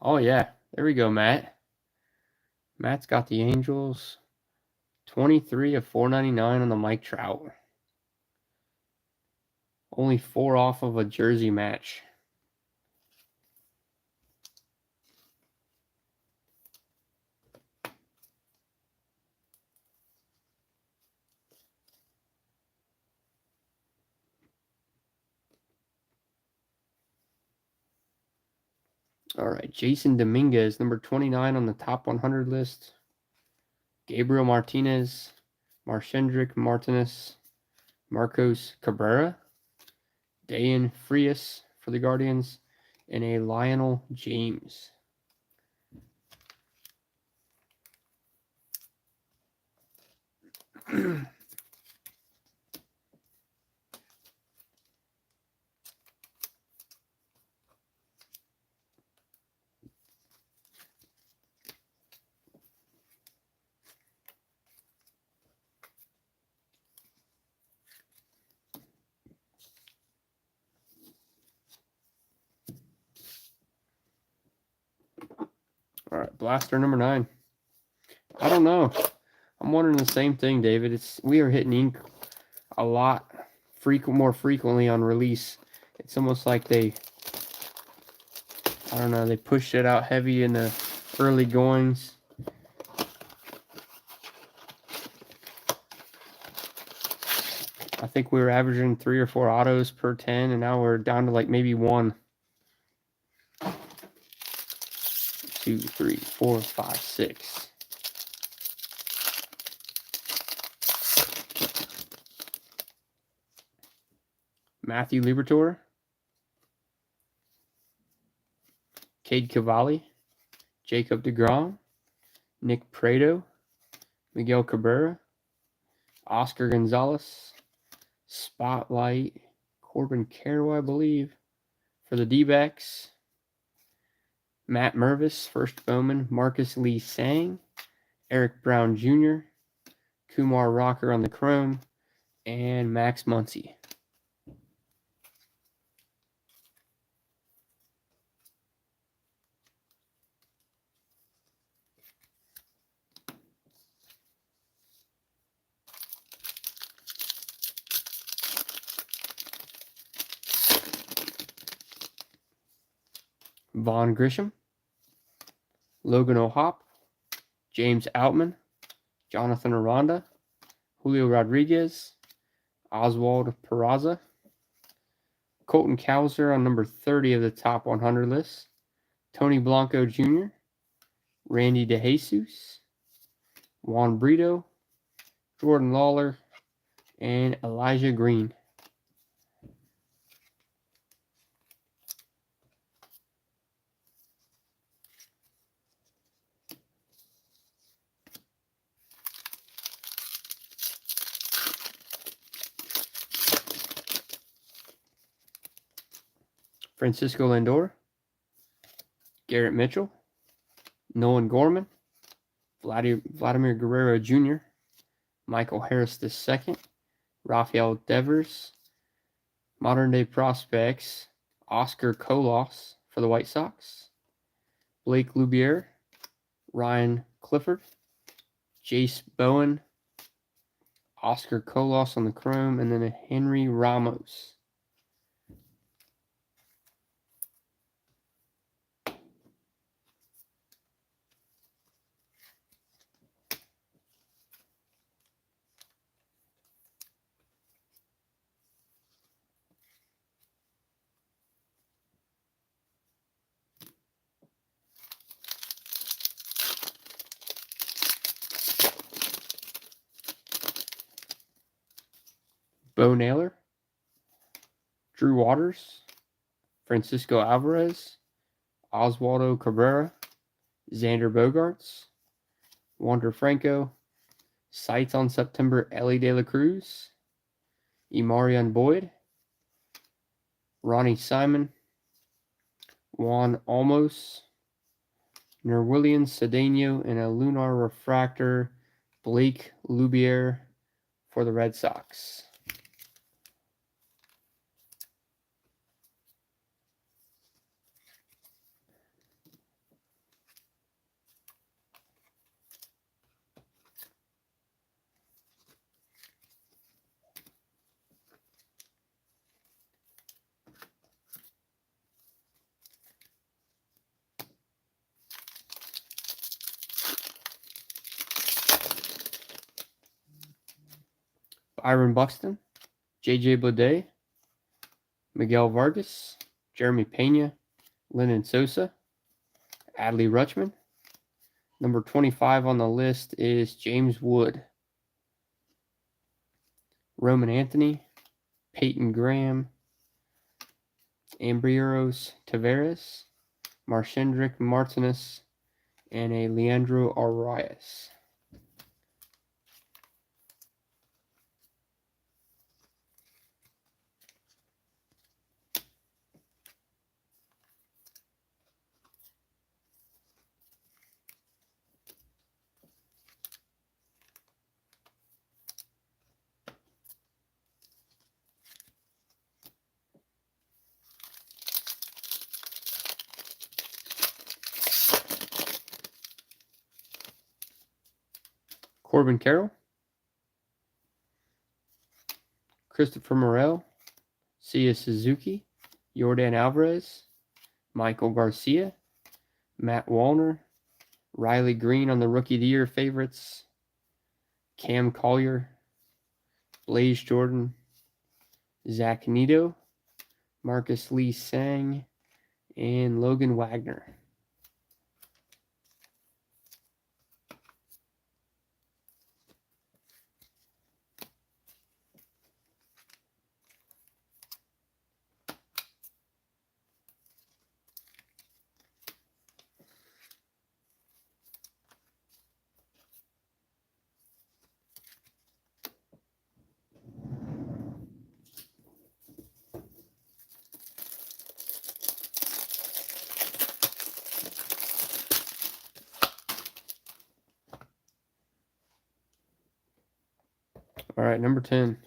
Oh, yeah. There we go, Matt. Matt's got the Angels. 23 of 499 on the Mike Trout. Only 4 off of a jersey match. All right, Jason Dominguez, number 29 on the top 100 list. Gabriel Martinez, Marchendrick Martinez, Marcos Cabrera, Dayan Frias for the Guardians, and a Lionel James. All right, blaster number 9. I don't know. I'm wondering the same thing, David. We are hitting ink a lot more frequently on release. It's almost like they pushed it out heavy in the early goings. I think we were averaging 3 or 4 autos per 10, and now we're down to like maybe 1. 2, 3, 4, 5, 6. Matthew Liberatore, Cade Cavalli, Jacob deGrom, Nick Prado, Miguel Cabrera, Oscar Gonzalez, Spotlight, Corbin Carroll, I believe, for the D-backs. Matt Mervis, first Bowman, Marcus Lee Sang, Eric Brown Jr., Kumar Rocker on the Chrome, and Max Muncy. Vaughn Grisham, Logan O'Hoppe, James Outman, Jonathan Aranda, Julio Rodriguez, Oswald Peraza, Colton Cowser on number 30 of the top 100 list, Tony Blanco Jr., Randy DeJesus, Juan Brito, Jordan Lawler, and Elijah Green. Francisco Lindor, Garrett Mitchell, Nolan Gorman, Vladimir Guerrero Jr., Michael Harris II, Rafael Devers, modern day prospects, Oscar Colas for the White Sox, Blake Lubier, Ryan Clifford, Jace Bowen, Oscar Colas on the chrome, and then a Henry Ramos. Bo Naylor, Drew Waters, Francisco Alvarez, Oswaldo Cabrera, Xander Bogaerts, Wander Franco, Sights on September, Ellie De La Cruz, Emarion Boyd, Ronnie Simon, Juan Olmos, Nerwillian Cedeno, and a Lunar Refractor, Blake Lubier for the Red Sox. Byron Buxton, J.J. Bleday, Miguel Vargas, Jeremy Pena, Lennon Sosa, Adley Rutschman. Number 25 on the list is James Wood, Roman Anthony, Peyton Graham, Ambrieros Tavares, Marchandrick Martinez, and a Leandro Arias. Corbin Carroll, Christopher Morel, Sia Suzuki, Yordan Alvarez, Michael Garcia, Matt Wallner, Riley Green on the Rookie of the Year favorites, Cam Collier, Blaze Jordan, Zach Nito, Marcus Lee Sang, and Logan Wagner. All right, number 10.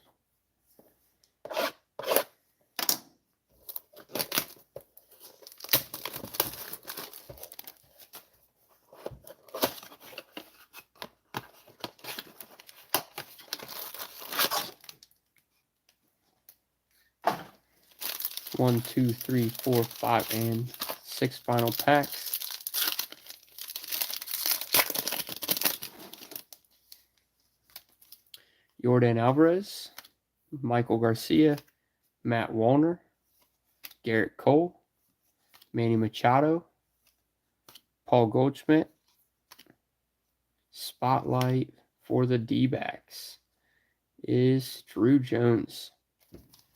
One, two, three, four, five, and 6 final packs. Yordan Alvarez, Michael Garcia, Matt Wallner, Garrett Cole, Manny Machado, Paul Goldschmidt. Spotlight for the D-backs is Drew Jones.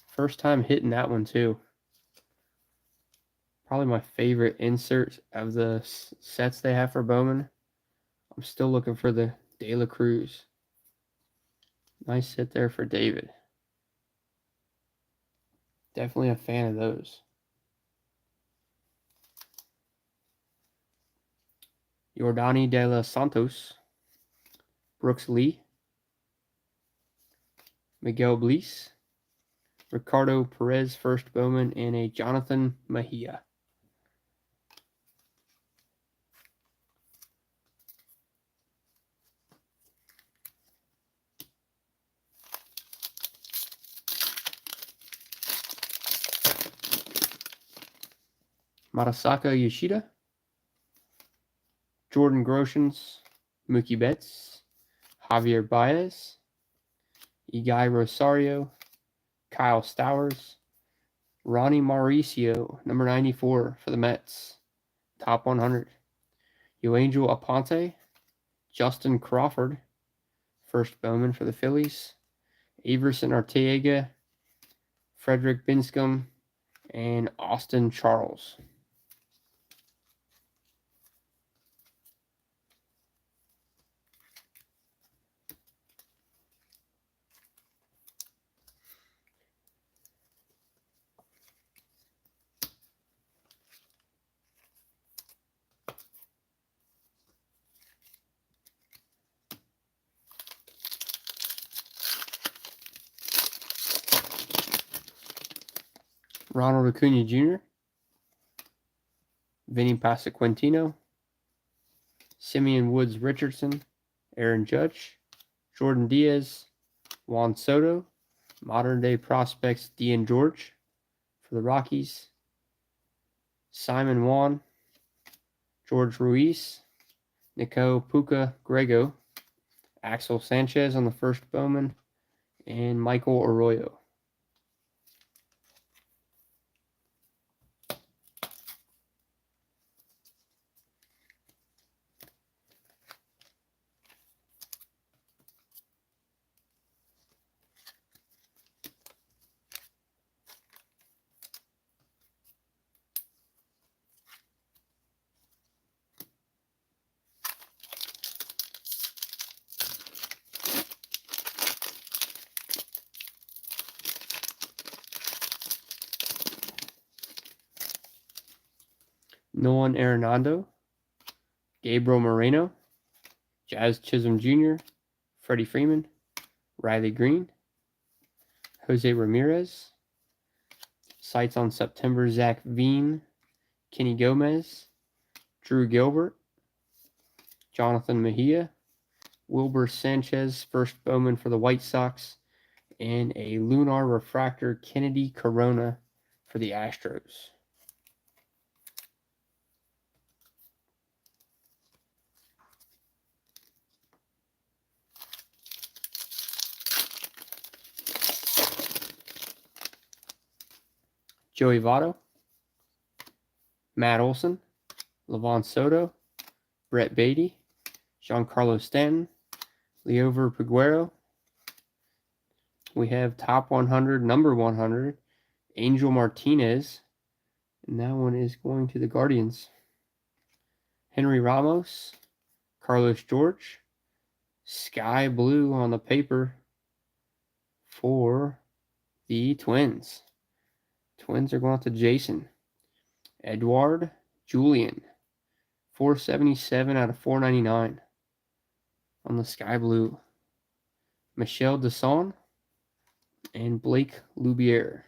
First time hitting that one too. Probably my favorite insert of the sets they have for Bowman. I'm still looking for the De La Cruz. Nice hit there for David. Definitely a fan of those. Yordani De Los Santos, Brooks Lee, Miguel Bleis, Ricardo Perez, first Bowman, and a Jonathan Mejia. Matasaka Yoshida, Jordan Groshans, Mookie Betts, Javier Baez, Igai Rosario, Kyle Stowers, Ronnie Mauricio, number 94 for the Mets, top 100. Yoangel Aponte, Justin Crawford, first Bowman for the Phillies, Averson Arteaga, Frederick Binscombe, and Austin Charles. Ronald Acuna Jr., Vinny Pasquantino, Simeon Woods Richardson, Aaron Judge, Jordan Diaz, Juan Soto, modern day prospects Dean George for the Rockies, Simon Juan, George Ruiz, Nico Puka Grego, Axel Sanchez on the first Bowman, and Michael Arroyo. Nolan Arenado, Gabriel Moreno, Jazz Chisholm Jr., Freddie Freeman, Riley Green, Jose Ramirez, sights on September Zach Veen, Kenny Gomez, Drew Gilbert, Jonathan Mejia, Wilbur Sanchez, first Bowman for the White Sox, and a Lunar Refractor Kennedy Corona for the Astros. Joey Votto, Matt Olson, Levon Soto, Brett Beatty, Giancarlo Stanton, Leover Peguero. We have top 100, number 100, Angel Martinez, and that one is going to the Guardians. Henry Ramos, Carlos George, Sky Blue on the paper for the Twins. Twins are going to Jason. Edward Julian, 477 out of 499 on the Sky Blue. Michel Desson and Blake Loubier.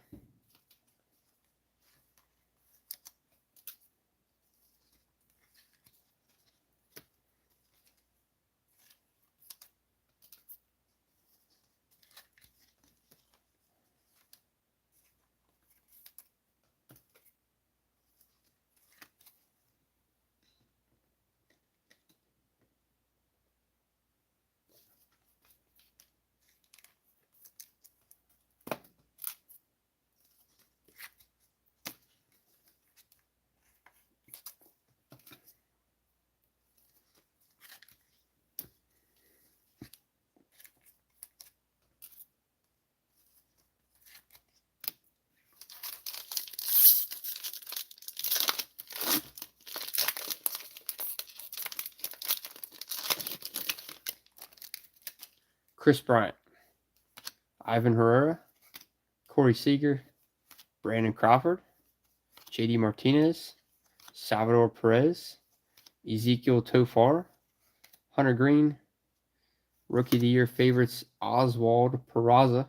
Chris Bryant, Ivan Herrera, Corey Seager, Brandon Crawford, JD Martinez, Salvador Perez, Ezekiel Tofar, Hunter Green, Rookie of the Year favorites Oswald Peraza,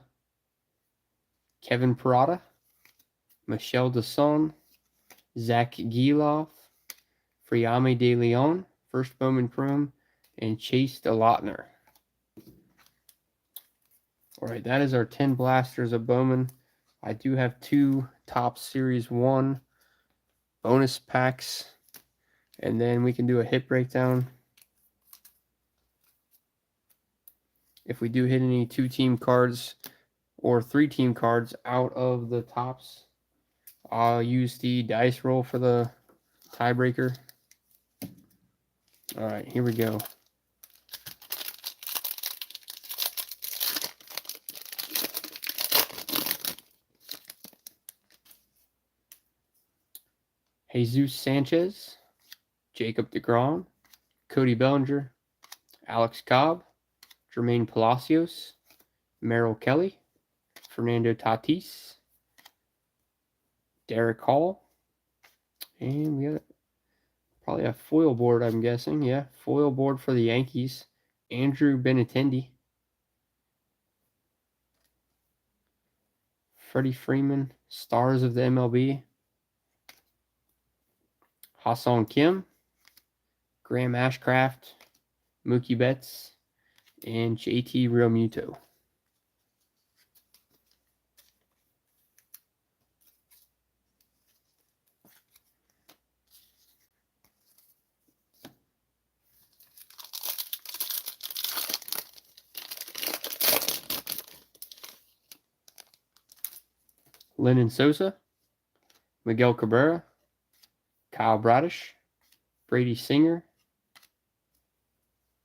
Kevin Parada, Michel Desson, Zach Geloff, Friame De Leon, first Bowman Chrome, and Chase DeLautner. All right, that is our 10 blasters of Bowman. I do have two Topps Series 1 bonus packs, and then we can do a hit breakdown. If we do hit any 2-team cards or 3-team cards out of the tops, I'll use the dice roll for the tiebreaker. All right, here we go. Jesus Sanchez, Jacob deGrom, Cody Bellinger, Alex Cobb, Jermaine Palacios, Merrill Kelly, Fernando Tatis, Derek Hall, and we got probably a foil board, I'm guessing. Yeah, foil board for the Yankees, Andrew Benintendi, Freddie Freeman, Stars of the MLB, Ha-Seong Kim, Graham Ashcraft, Mookie Betts, and JT Realmuto. Lennon Sosa, Miguel Cabrera, Kyle Bradish, Brady Singer,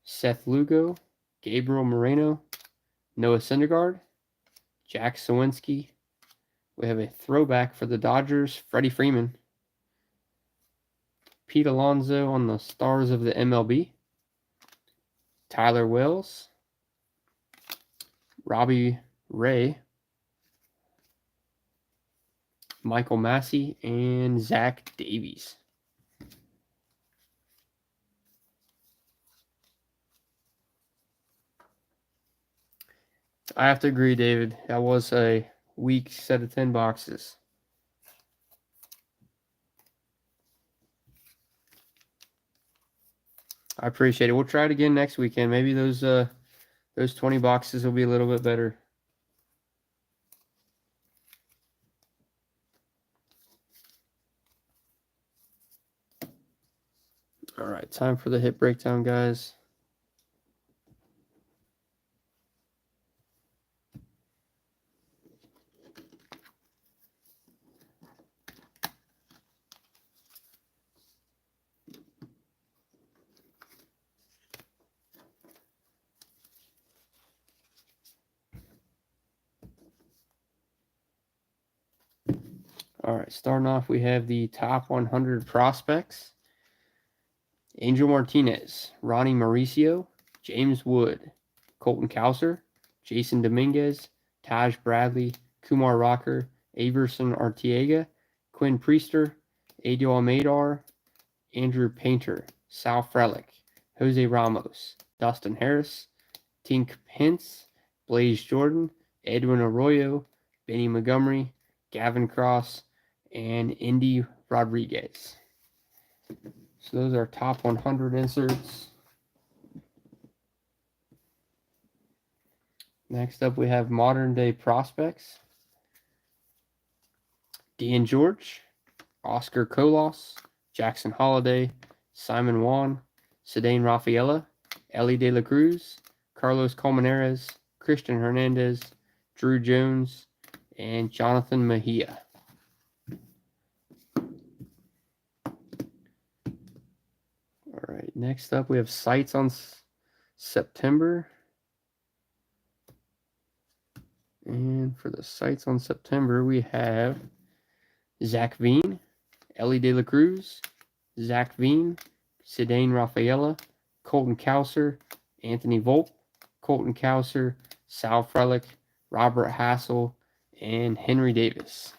Seth Lugo, Gabriel Moreno, Noah Syndergaard, Jack Sawinski. We have a throwback for the Dodgers, Freddie Freeman, Pete Alonso on the Stars of the MLB, Tyler Wells, Robbie Ray, Michael Massey, and Zach Davies. I have to agree, David. That was a weak set of 10 boxes. I appreciate it. We'll try it again next weekend. Maybe those 20 boxes will be a little bit better. All right, time for the hit breakdown, guys. All right, starting off, we have the top 100 prospects. Angel Martinez, Ronnie Mauricio, James Wood, Colton Cowser, Jason Dominguez, Taj Bradley, Kumar Rocker, Averson Arteaga, Quinn Priester, Adil Almeidar, Andrew Painter, Sal Frelick, Jose Ramos, Dustin Harris, Tink Pence, Blaze Jordan, Edwin Arroyo, Benny Montgomery, Gavin Cross, and Indy Rodriguez. So those are top 100 inserts. Next up, we have modern day prospects. Dean George, Oscar Colas, Jackson Holliday, Simon Juan, Cedane Rafaela, Ellie De La Cruz, Carlos Colmenares, Christian Hernandez, Drew Jones, and Jonathan Mejia. All right, next up we have sites on September. And for the sites on September, we have Zach Veen, Ellie De La Cruz, Zach Veen, Cedane Rafaela, Colton Cowser, Anthony Volpe, Colton Cowser, Sal Frelick, Robert Hassel, and Henry Davis.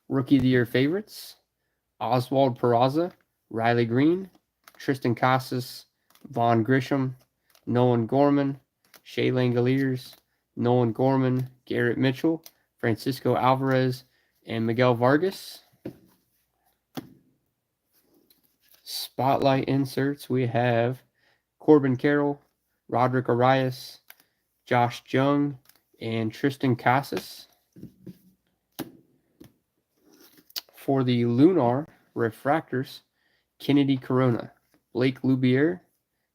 Rookie of the Year favorites, Oswald Peraza, Riley Green, Tristan Casas, Vaughn Grisham, Nolan Gorman, Shea Langoliers, Nolan Gorman, Garrett Mitchell, Francisco Alvarez, and Miguel Vargas. Spotlight inserts, we have Corbin Carroll, Roderick Arias, Josh Jung, and Tristan Casas. For the Lunar Refractors, Kennedy Corona, Blake Lubier,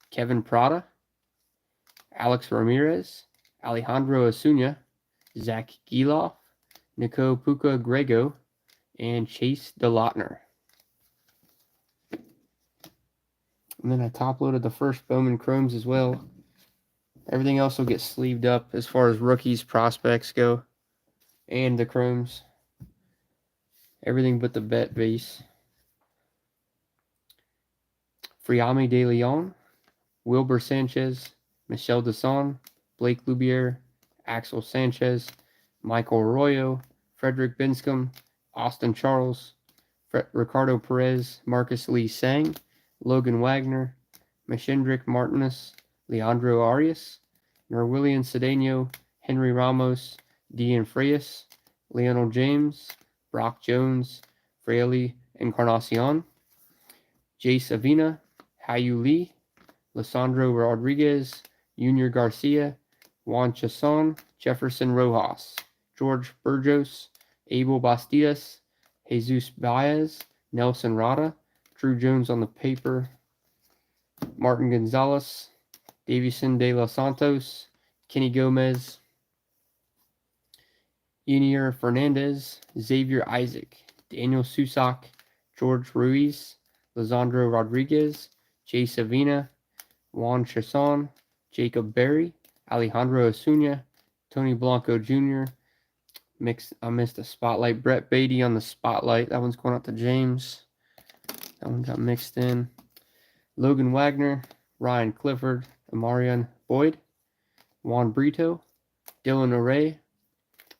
Kevin Prada, Alex Ramirez, Alejandro Osuna, Zach Geloff, Nico Puka Grego, and Chase DeLautner. And then I top loaded the first Bowman Chromes as well. Everything else will get sleeved up as far as rookies, prospects go, and the Chromes. Everything but the bet base. Friame De Leon, Wilbur Sanchez, Michel Deson, Blake Lubier, Axel Sanchez, Michael Arroyo, Frederick Binscombe, Austin Charles, Ricardo Perez, Marcus Lee Sang, Logan Wagner, Mashindrick Martinez, Leandro Arias, Nerwillian Cedeno, Henry Ramos, Dean Freitas, Lionel James, Brock Jones, Fraley Encarnacion, Jace Avina, Hayu Lee, Lissandro Rodriguez, Junior Garcia, Juan Chasson, Jefferson Rojas, George Burgos, Abel Bastidas, Jesus Baez, Nelson Rada, Drew Jones on the paper, Martin Gonzalez, Davison De Los Santos, Kenny Gomez, Ynier Fernandez, Xavier Isaac, Daniel Susak, George Ruiz, Lisandro Rodriguez, Jay Savina, Juan Chasson, Jacob Berry, Alejandro Osuna, Tony Blanco Jr. I missed a spotlight. Brett Beatty on the spotlight. That one's going out to James. That one got mixed in. Logan Wagner, Ryan Clifford, Amarian Boyd, Juan Brito, Dylan Array,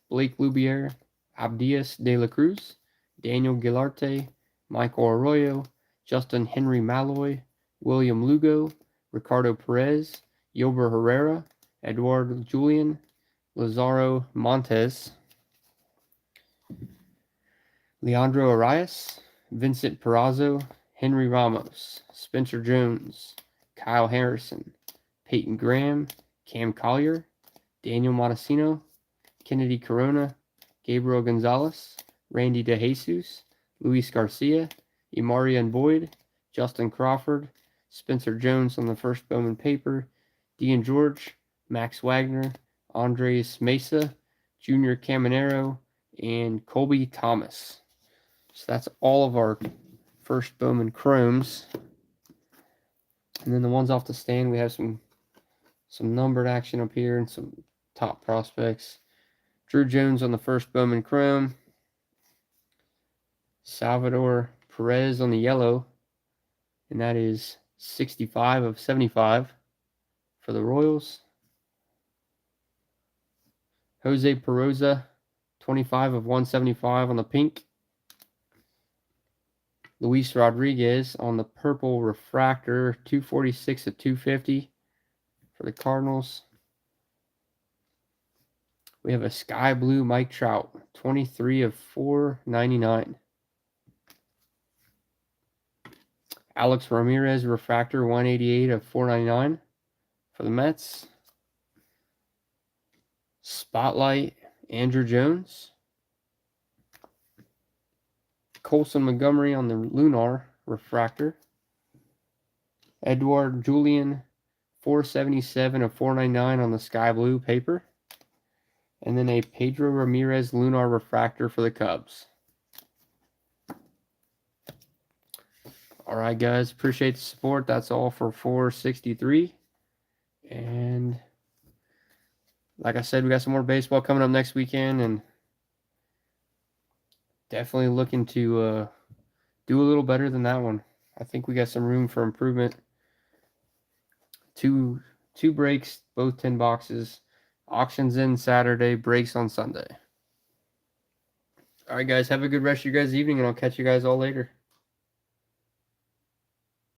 Blake Lubier, Abdias De La Cruz, Daniel Gilarte, Michael Arroyo, Justin Henry Malloy, William Lugo, Ricardo Perez, Yober Herrera, Eduardo Julian, Lazaro Montes, Leandro Arias, Vincent Perazzo, Henry Ramos, Spencer Jones, Kyle Harrison, Peyton Graham, Cam Collier, Daniel Montesino, Kennedy Corona, Gabriel Gonzalez, Randy DeJesus, Luis Garcia, Imarian Boyd, Justin Crawford, Spencer Jones on the first Bowman paper, Dean George, Max Wagner, Andres Mesa, Junior Caminero, and Colby Thomas. So that's all of our first Bowman Chromes. And then the ones off the stand, we have some numbered action up here and some top prospects. Drew Jones on the first Bowman Chrome. Salvador Perez on the yellow. And that is 65 of 75 for the Royals. Jose Peroza, 25 of 175 on the pink. Luis Rodriguez on the purple refractor, 246 of 250 for the Cardinals. We have a sky blue Mike Trout, 23 of 499. Alex Ramirez refractor, 188 of 499 for the Mets. Spotlight, Andrew Jones. Colson Montgomery on the Lunar refractor. Edward Julian, 477 of 499 on the sky blue paper. And then a Pedro Ramirez Lunar refractor for the Cubs. All right, guys. Appreciate the support. That's all for 463. And like I said, we got some more baseball coming up next weekend. And definitely looking to do a little better than that one. I think we got some room for improvement. Two breaks, both 10 boxes. Auctions in Saturday, breaks on Sunday. All right, guys. Have a good rest of your guys' evening, and I'll catch you guys all later.